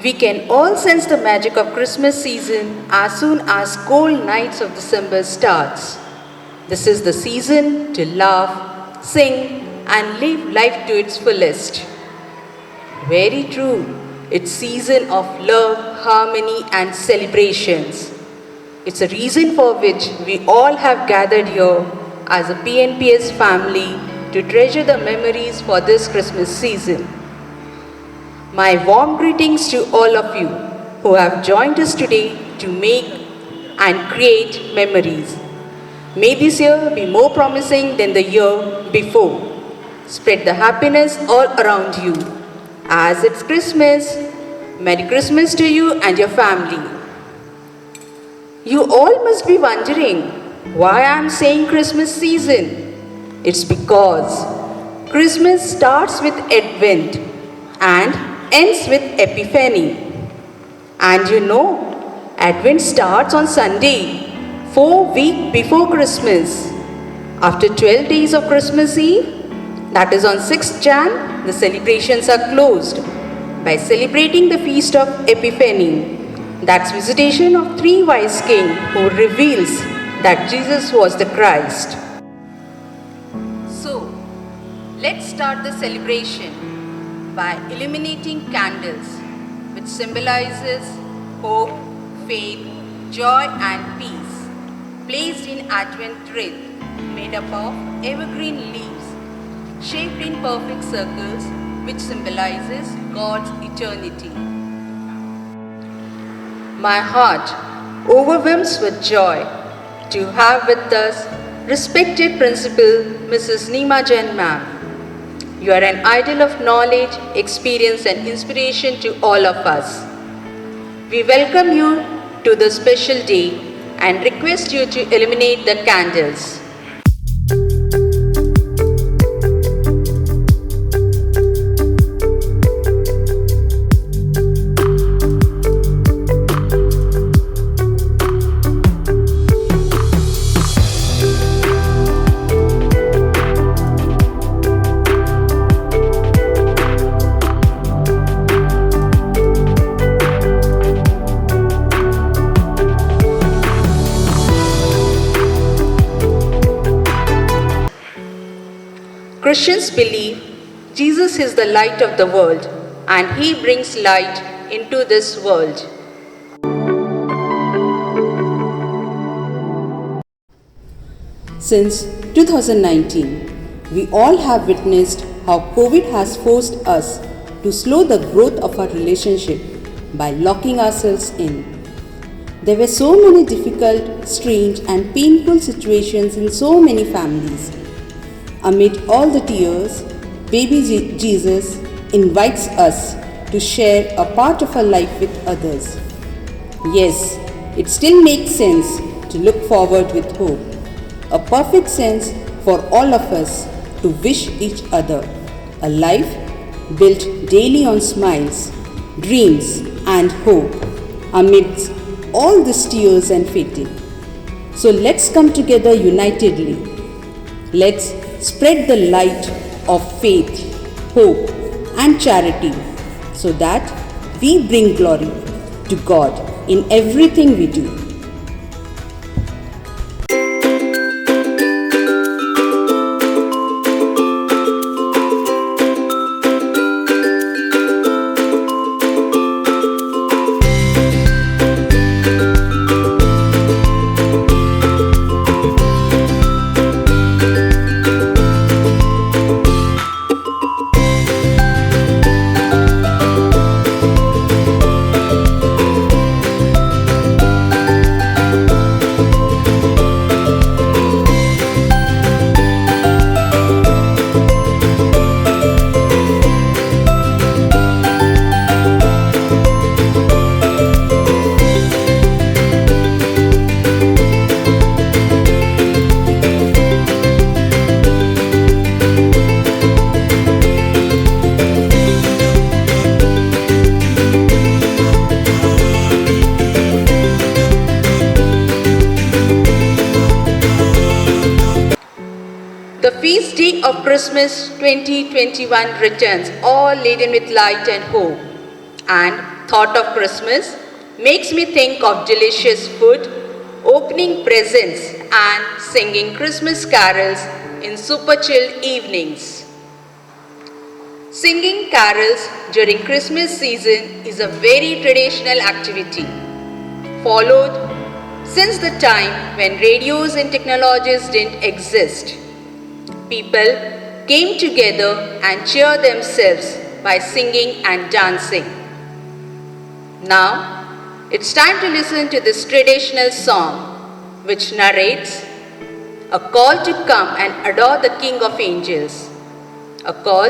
We can all sense the magic of Christmas season as soon as cold nights of December starts. This is the season to laugh, sing and live life to its fullest. Very true. It's season of love, harmony and celebrations. It's a reason for which we all have gathered here as a PNPS family to treasure the memories for this Christmas season. My warm greetings to all of you who have joined us today to make and create memories. May this year be more promising than the year before. Spread the happiness all around you. As it's Christmas, Merry Christmas to you and your family. You all must be wondering why I'm saying Christmas season. It's because Christmas starts with Advent and ends with Epiphany. And you know, Advent starts on Sunday, 4 weeks before Christmas. After 12 days of Christmas Eve, that is on 6th Jan, the celebrations are closed by celebrating the feast of Epiphany. That's visitation of three wise kings who reveals that Jesus was the Christ. So, let's start the celebration by illuminating candles, which symbolizes hope, faith, joy and peace, placed in Advent wreath made up of evergreen leaves, shaped in perfect circles, which symbolizes God's eternity. My heart overwhelms with joy to have with us respected Principal Mrs. Neema Jain ma'am. You are an idol of knowledge, experience and inspiration to all of us. We welcome you to this special day and request you to illuminate the candles. Christians believe Jesus is the light of the world and He brings light into this world. Since 2019, we all have witnessed how COVID has forced us to slow the growth of our relationship by locking ourselves in. There were so many difficult, strange and painful situations in so many families. Amid all the tears, baby Jesus invites us to share a part of our life with others. Yes, it still makes sense to look forward with hope. A perfect sense for all of us to wish each other a life built daily on smiles, dreams and hope amidst all these tears and fatigue. So let's come together unitedly. Let's spread the light of faith, hope and charity so that we bring glory to God in everything we do. The feast day of Christmas 2021 returns, all laden with light and hope. And thought of Christmas makes me think of delicious food, opening presents and singing Christmas carols in super chill evenings. Singing carols during Christmas season is a very traditional activity, followed since the time when radios and technologies didn't exist. People came together and cheered themselves by singing and dancing. Now, it's time to listen to this traditional song which narrates a call to come and adore the King of Angels, a call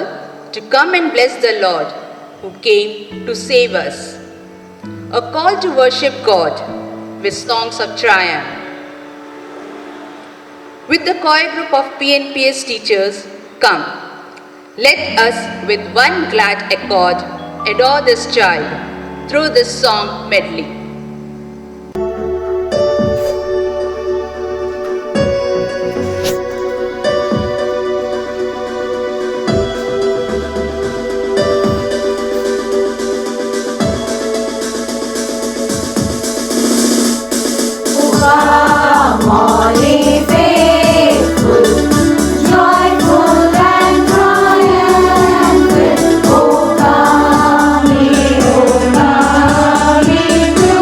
to come and bless the Lord who came to save us, a call to worship God with songs of triumph. With the choir group of PNPS teachers, come, let us with one glad accord adore this child through this song medley. Morning faithful, joyful and triumphant, O come ye to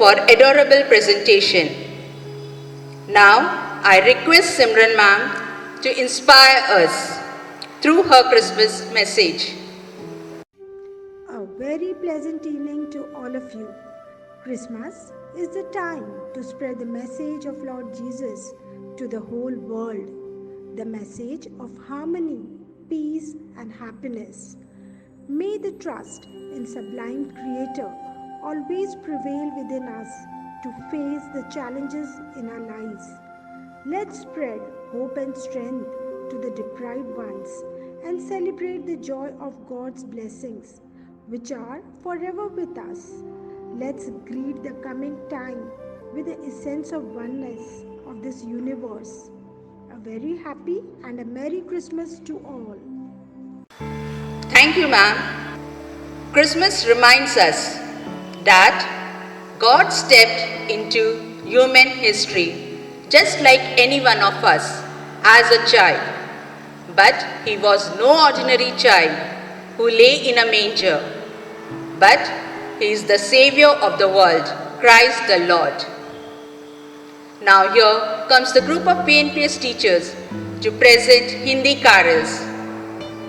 for adorable presentation. Now, I request Simran ma'am to inspire us through her Christmas message. A very pleasant evening to all of you. Christmas is the time to spread the message of Lord Jesus to the whole world. The message of harmony, peace, and happiness. May the trust in sublime Creator always prevail within us to face the challenges in our lives. Let's spread hope and strength to the deprived ones and celebrate the joy of God's blessings, which are forever with us. Let's greet the coming time with the essence of oneness of this universe. A very happy and a Merry Christmas to all. Thank you, ma'am. Christmas reminds us that God stepped into human history just like any one of us as a child. But he was no ordinary child who lay in a manger, but he is the Savior of the world, Christ the Lord. Now here comes the group of PNPS teachers to present Hindi carols.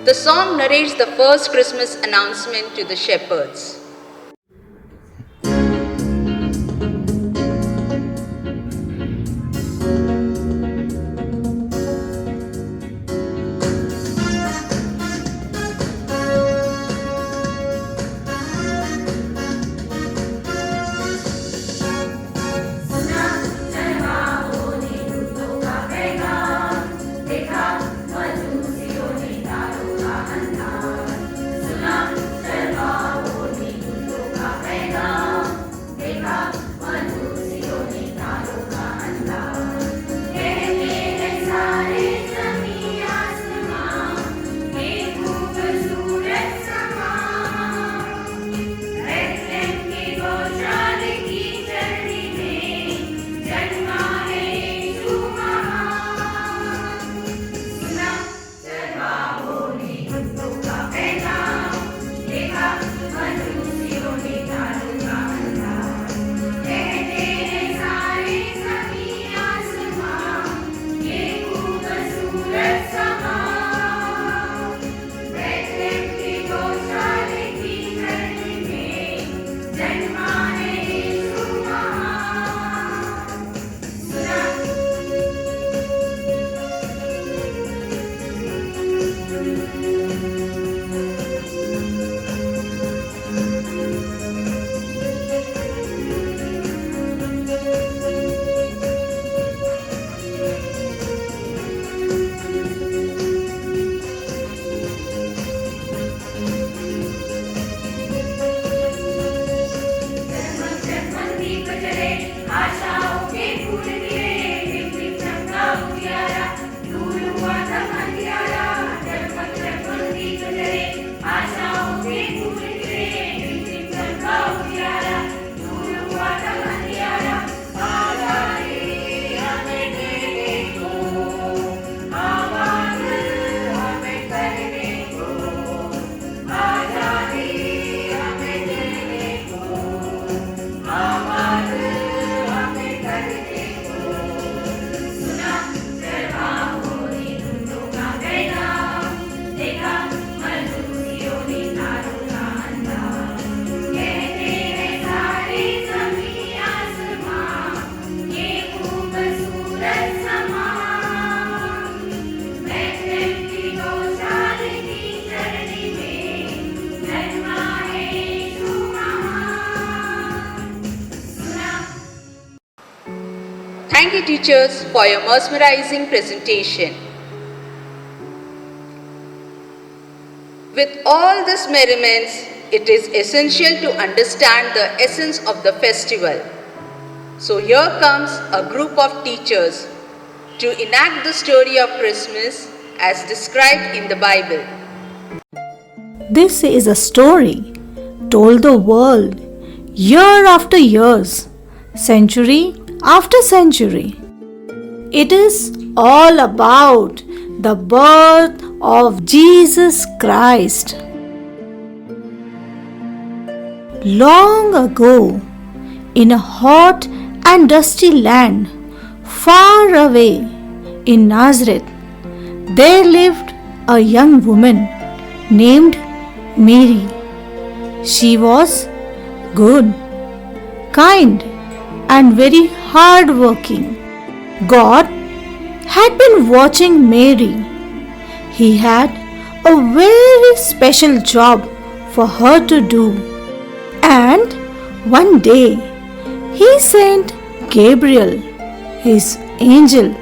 The song narrates the first Christmas announcement to the shepherds. Thank you, teachers, for your mesmerizing presentation. With all these merriments, it is essential to understand the essence of the festival. So here comes a group of teachers to enact the story of Christmas as described in the Bible. This is a story told the world year after years, century after century. It is all about the birth of Jesus Christ. Long ago, in a hot and dusty land far away in Nazareth, there lived a young woman named Mary. She was good, kind, and very hard-working. God had been watching Mary. He had a very special job for her to do. And one day, he sent Gabriel, his angel,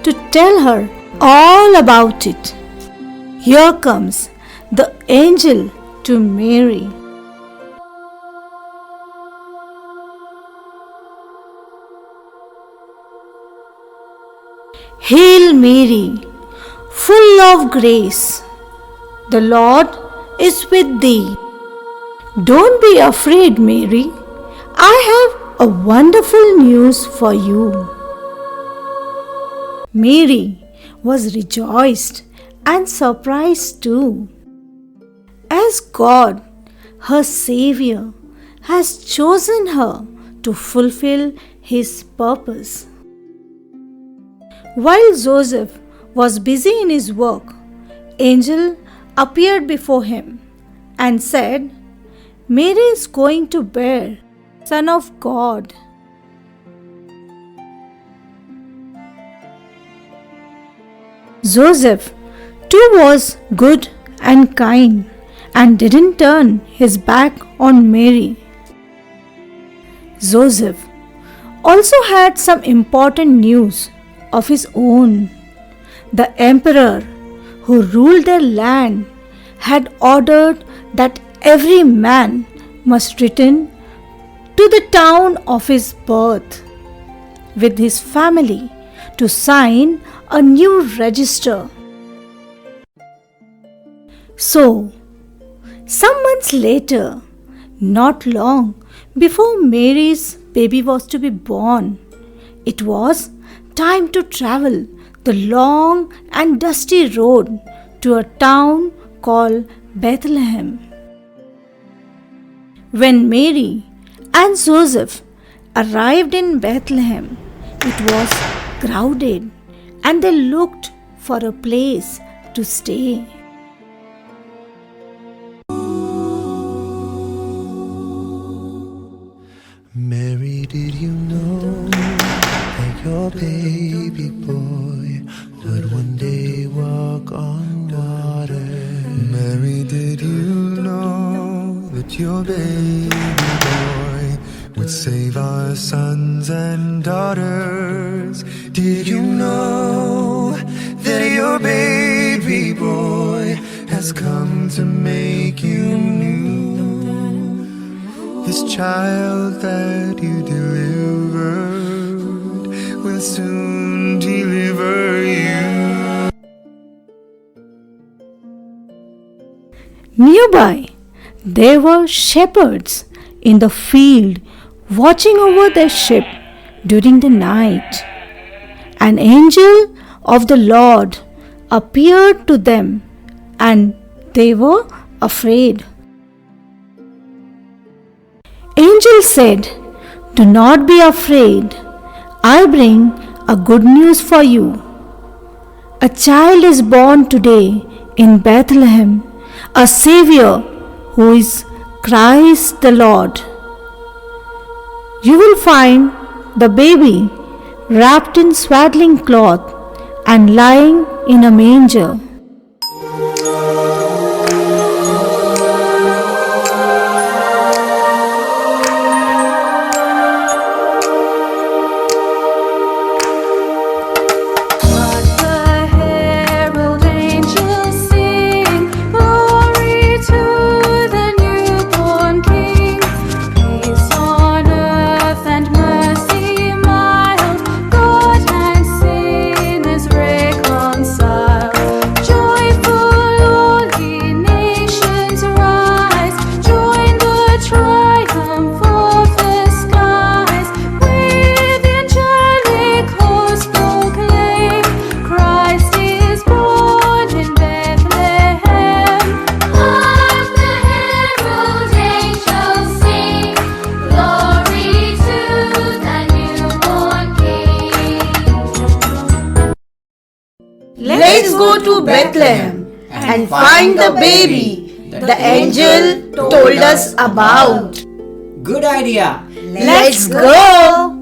to tell her all about it. Here comes the angel to Mary. Hail Mary, full of grace, the Lord is with thee. Don't be afraid, Mary. I have a wonderful news for you. Mary was rejoiced and surprised too, as God, her Savior, has chosen her to fulfill His purpose. While Joseph was busy in his work, angel appeared before him and said, Mary is going to bear Son of God. Joseph too was good and kind and didn't turn his back on Mary. Joseph also had some important news of his own. The emperor who ruled their land had ordered that every man must return to the town of his birth with his family to sign a new register. So, some months later, not long before Mary's baby was to be born, it was time to travel the long and dusty road to a town called Bethlehem. When Mary and Joseph arrived in Bethlehem, it was crowded and they looked for a place to stay. Mary, did you know that your baby boy would one day walk on water? Mary, did you know that your baby boy would save our sons and daughters? Did you know that your baby boy has come to make you new? This child that you delivered will soon deliver you. Nearby, there were shepherds in the field watching over their sheep during the night. An angel of the Lord appeared to them and they were afraid. Angel said, "Do not be afraid. I bring a good news for you. A child is born today in Bethlehem, a Savior who is Christ the Lord. You will find the baby wrapped in swaddling cloth and lying in a manger." Reconciled. let's go to Bethlehem and find the baby the angel told us about. Good idea. Let's go.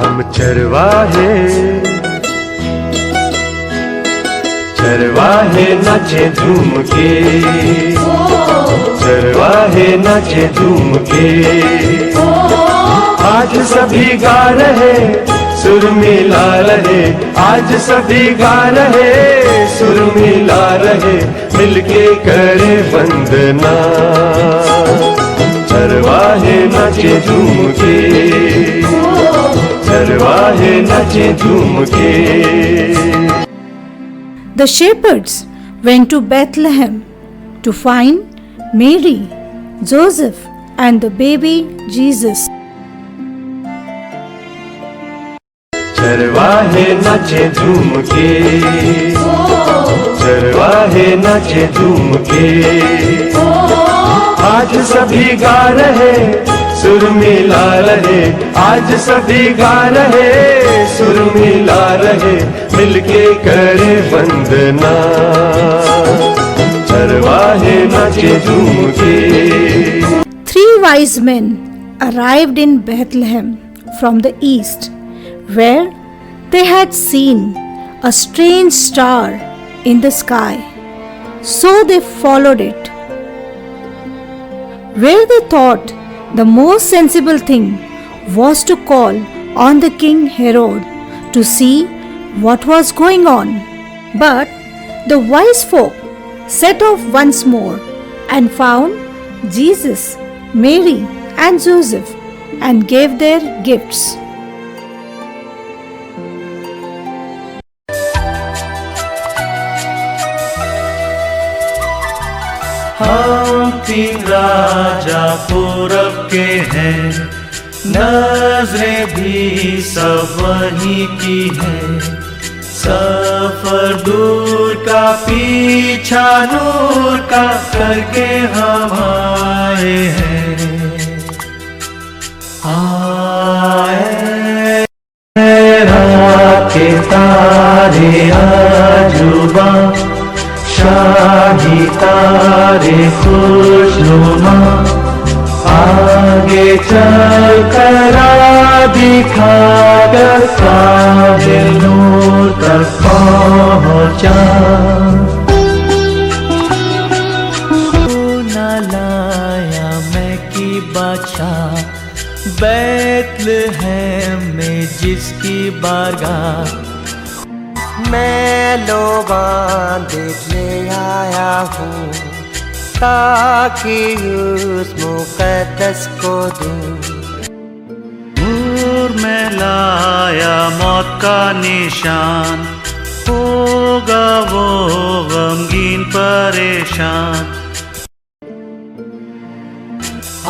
हम चरवाहे नाचे झूम के, चरवाहे नाचे झूम के। आज सभी गा रहे सुर मिला रहे, आज सभी गा रहे सुर मिला रहे, मिलके करे वंदना। चरवाहे नाचे झूम के, चरवाहे नाचे झूम के। The shepherds went to Bethlehem to find Mary, Joseph, and the baby Jesus. चरवाहे नाचे झूम के, चरवाहे नाचे झूम के। आज सभी गा रहे सुर मिला रहे, आज सभी गा रहे सुर मिला रहे, मिलके करे वंदना। चरवाहे नाचे झूम के। 3 wise men arrived in Bethlehem from the east, where they had seen a strange star in the sky. So they followed it. Where they thought the most sensible thing was to call on the king Herod to see what was going on. But the wise folk set off once more and found Jesus, Mary, and Joseph and gave their gifts. हम 3 राजा पूरब के हैं, नजरें भी सब वहीं की हैं। सफर दूर का पीछा नूर का करके हम आए हैं। आए रात के तारे आजुबा, शाही तारे खुशनुमा, आगे चल कर दिखाकर काबिल नूर तक पहुँचा। न लाया मैं की बादशाह बैतलहम में जिसकी बारगाह, मैं लोबान देखने आया हूँ ताकि उस मुकद्दस को दूँ। नूर में लाया मौत का निशान, होगा वो गमगीन परेशान।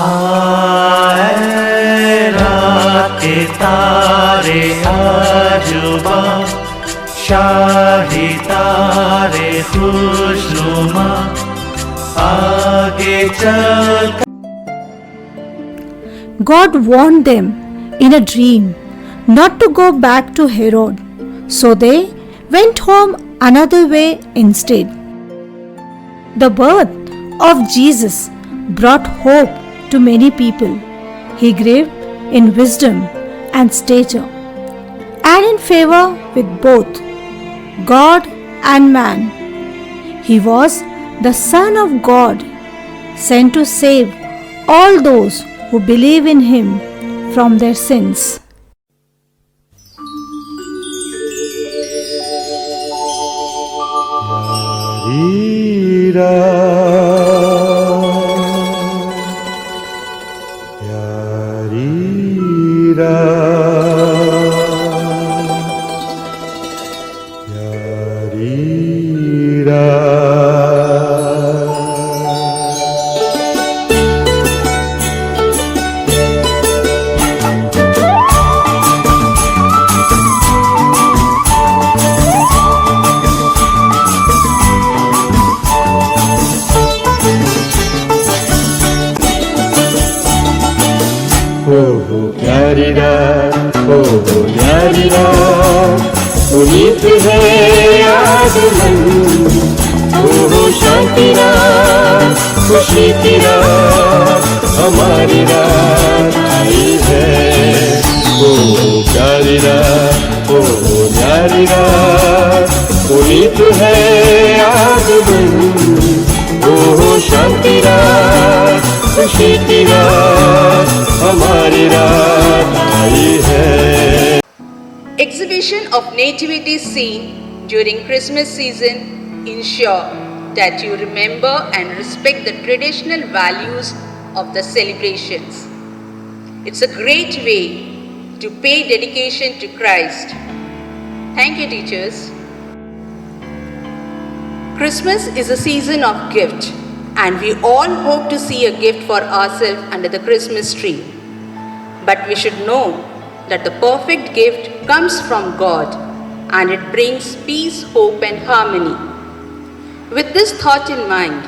आए रात के तारे आजुबा, शाही तारे खुशनुमा, आगे चल। God warned them in a dream not to go back to Herod, so they went home another way instead. The birth of Jesus brought hope to many people. He grew in wisdom and stature, and in favor with both God and man. He was the Son of God, sent to save all those who believe in Him from their sins. हो प्यारी रात, हो प्यारी रात, पुनीत है आगमन, हो शांति रात, खुशी की रात, हमारी रात आई है। हो प्यारी रात, हो प्यारी रात, पुनीत है आगमन, हो शांति रात, खुशी की रात, हमारी रात आई है। Exhibition of nativity scene during Christmas season ensure that you remember and respect the traditional values of the celebrations. It's a great way to pay dedication to Christ. Thank you, teachers. Christmas is a season of gift, and we all hope to see a gift for ourselves under the Christmas tree. But we should know that the perfect gift comes from God, and it brings peace, hope, and harmony. With this thought in mind,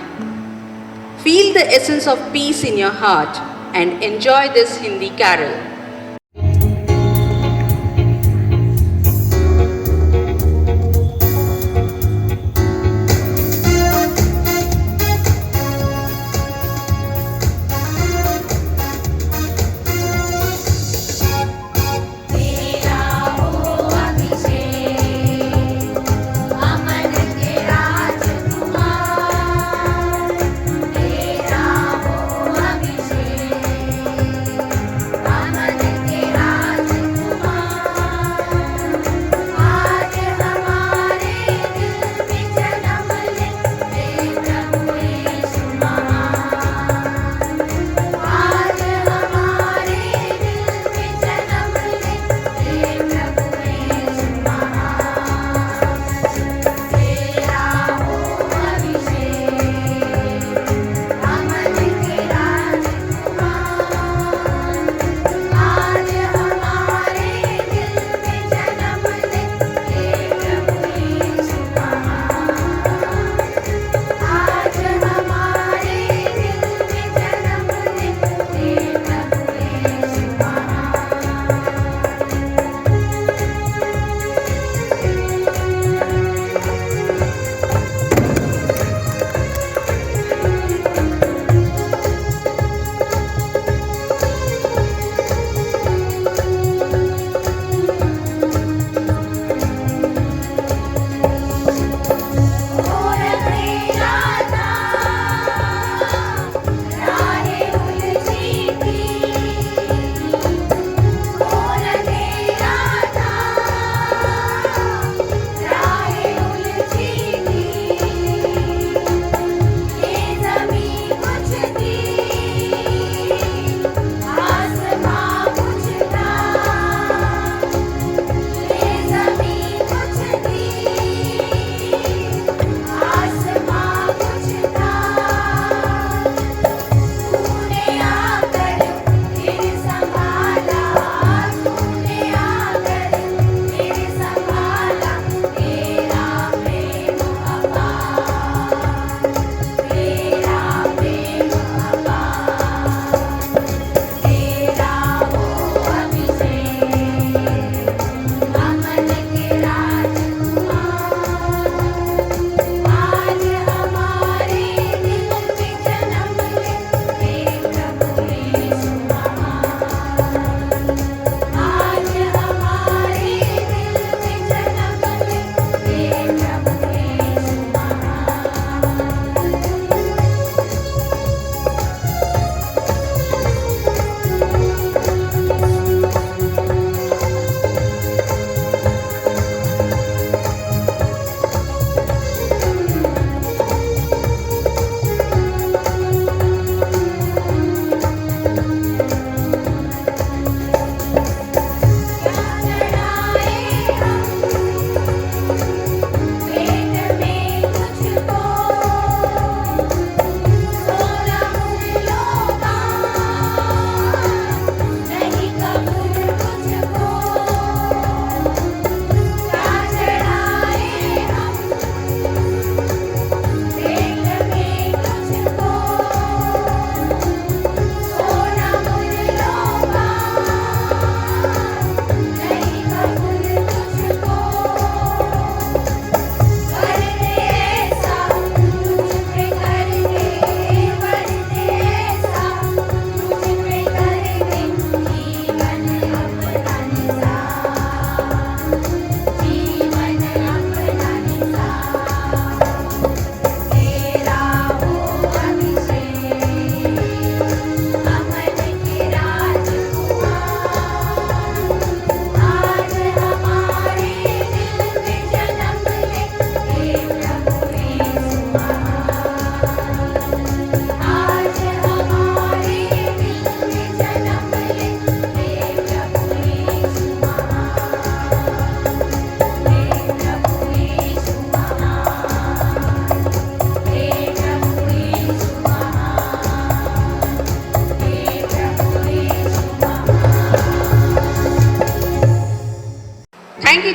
feel the essence of peace in your heart and enjoy this Hindi carol. तेरा हो अभिषेक, अमन के राजकुमार। तेरा हो अभिषेक, अमन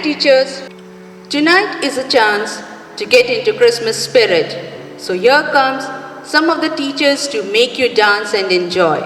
teachers. Tonight is a chance to get into Christmas spirit. So here comes some of the teachers to make you dance and enjoy.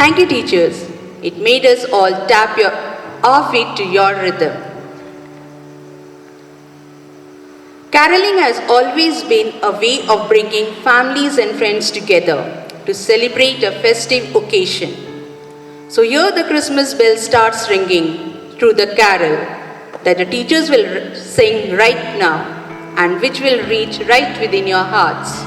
Thank you, teachers. It made us all tap our feet to your rhythm. Caroling has always been a way of bringing families and friends together to celebrate a festive occasion. So here the Christmas bell starts ringing through the carol that the teachers will sing right now and which will reach right within your hearts.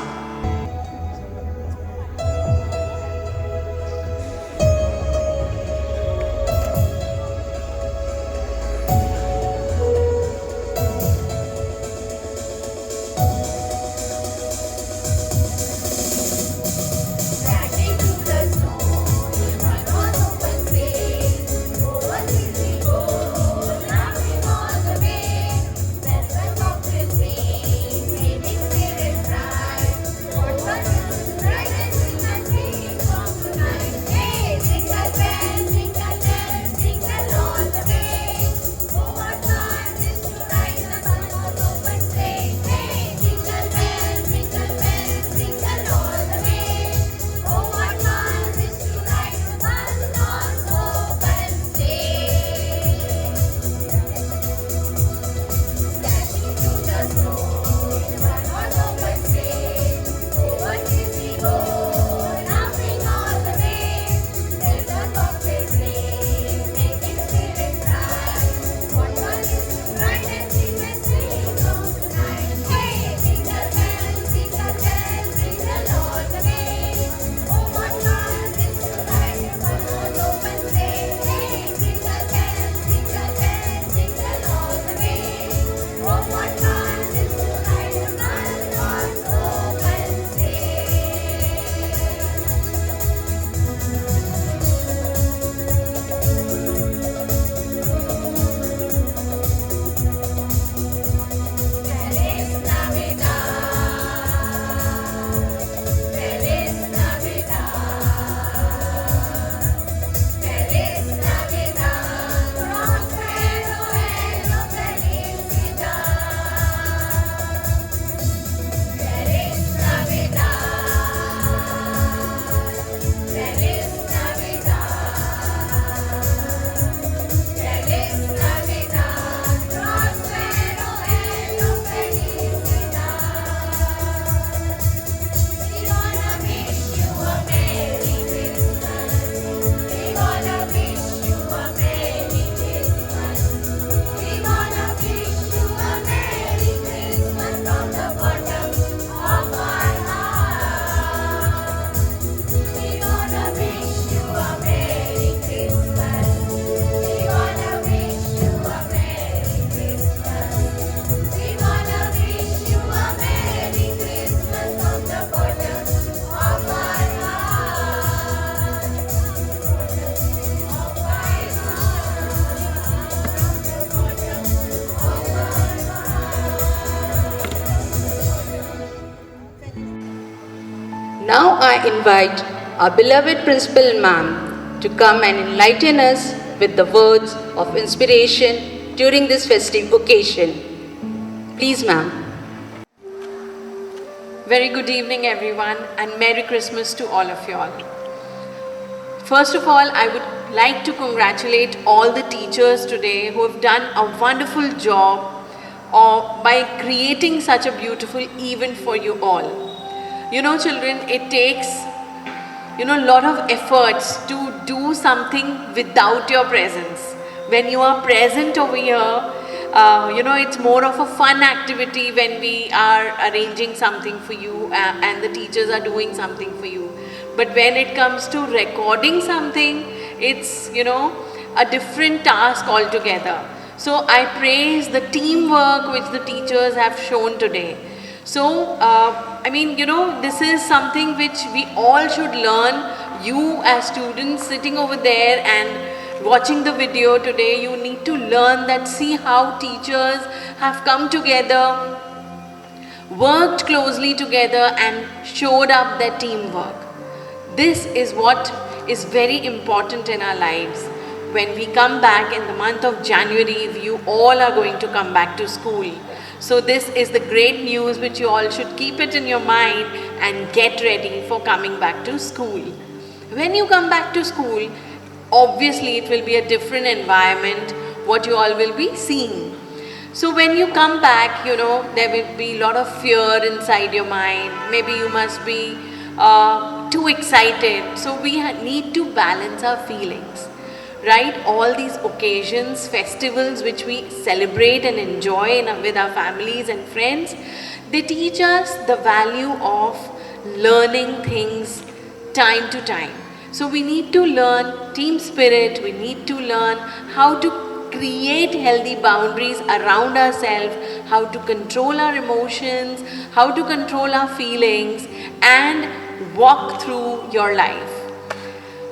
Crashing through the snow, you run on open space. Over hills we go, laughing all the way. Bells and bobtails ring, making spirits bright. I invite our beloved Principal Ma'am to come and enlighten us with the words of inspiration during this festive occasion. Please, ma'am. Very good evening, everyone, and Merry Christmas to all of you all. First of all, I would like to congratulate all the teachers today who have done a wonderful job by creating such a beautiful event for you all. You know, children, it takes a lot of efforts to do something without your presence. When you are present over here, it's more of a fun activity when we are arranging something for you and the teachers are doing something for you. But when it comes to recording something, it's, a different task altogether. So I praise the teamwork which the teachers have shown today. So, this is something which we all should learn. You as students sitting over there and watching the video today, you need to learn that, see how teachers have come together, worked closely together and showed up their teamwork. This is what is very important in our lives. When we come back in the month of January, you all are going to come back to school. So this is the great news which you all should keep it in your mind and get ready for coming back to school. When you come back to school, obviously it will be a different environment what you all will be seeing. So when you come back, there will be a lot of fear inside your mind. Maybe you must be too excited. So we need to balance our feelings, right? All these occasions, festivals which we celebrate and enjoy with our families and friends, they teach us the value of learning things time to time. So we need to learn team spirit, we need to learn how to create healthy boundaries around ourselves, how to control our emotions, how to control our feelings and walk through your life.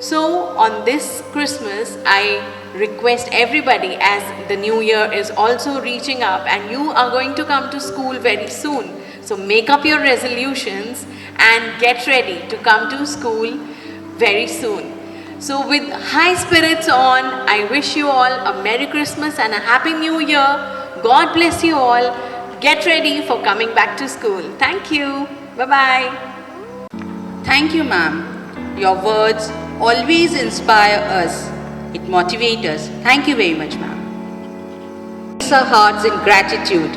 So on this Christmas, I request everybody, as the new year is also reaching up and you are going to come to school very soon. So make up your resolutions and get ready to come to school very soon. So with high spirits on, I wish you all a Merry Christmas and a Happy New Year. God bless you all. Get ready for coming back to school. Thank you. Bye-bye. Thank you, ma'am. Your words always inspire us. It motivates us. Thank you very much, ma'am. Bless our hearts in gratitude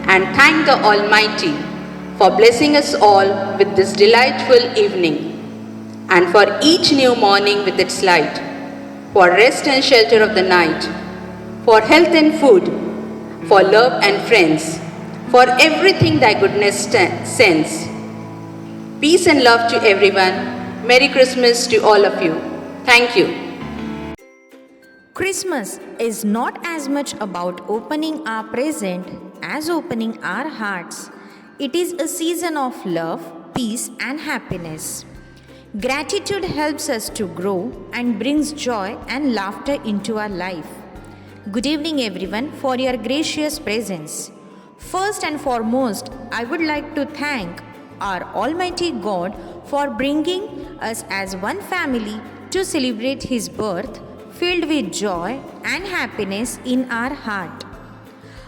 and thank the Almighty for blessing us all with this delightful evening and for each new morning with its light, for rest and shelter of the night, for health and food, for love and friends, for everything thy goodness sends. Peace and love to everyone. Merry Christmas to all of you. Thank you. Christmas is not as much about opening our present as opening our hearts. It is a season of love, peace, and happiness. Gratitude helps us to grow and brings joy and laughter into our life. Good evening, everyone, for your gracious presence. First and foremost, I would like to thank our Almighty God for bringing us as one family to celebrate His birth, filled with joy and happiness in our heart.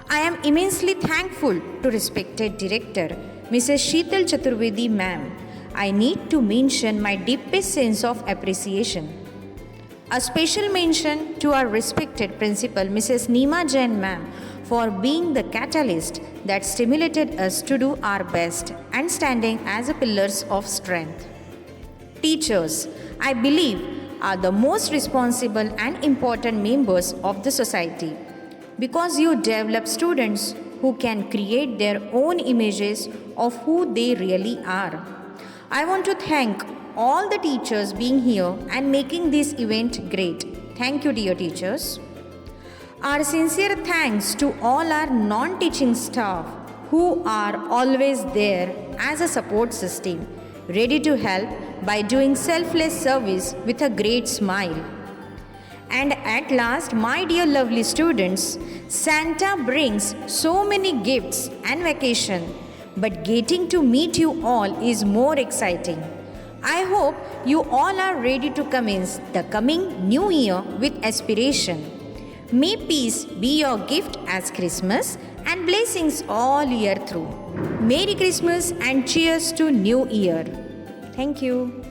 I am immensely thankful to respected director, Mrs. Sheetal Chaturvedi ma'am. I need to mention my deepest sense of appreciation. A special mention to our respected principal, Mrs. Neema Jain ma'am, for being the catalyst that stimulated us to do our best and standing as a pillars of strength. Teachers, I believe, are the most responsible and important members of the society because you develop students who can create their own images of who they really are. I want to thank all the teachers being here and making this event great. Thank you, dear teachers. Our sincere thanks to all our non-teaching staff who are always there as a support system, ready to help by doing selfless service with a great smile. And at last, my dear lovely students, Santa brings so many gifts and vacation, but getting to meet you all is more exciting. I hope you all are ready to commence the coming new year with aspiration. May peace be your gift as Christmas and blessings all year through. Merry Christmas and cheers to New Year. Thank you.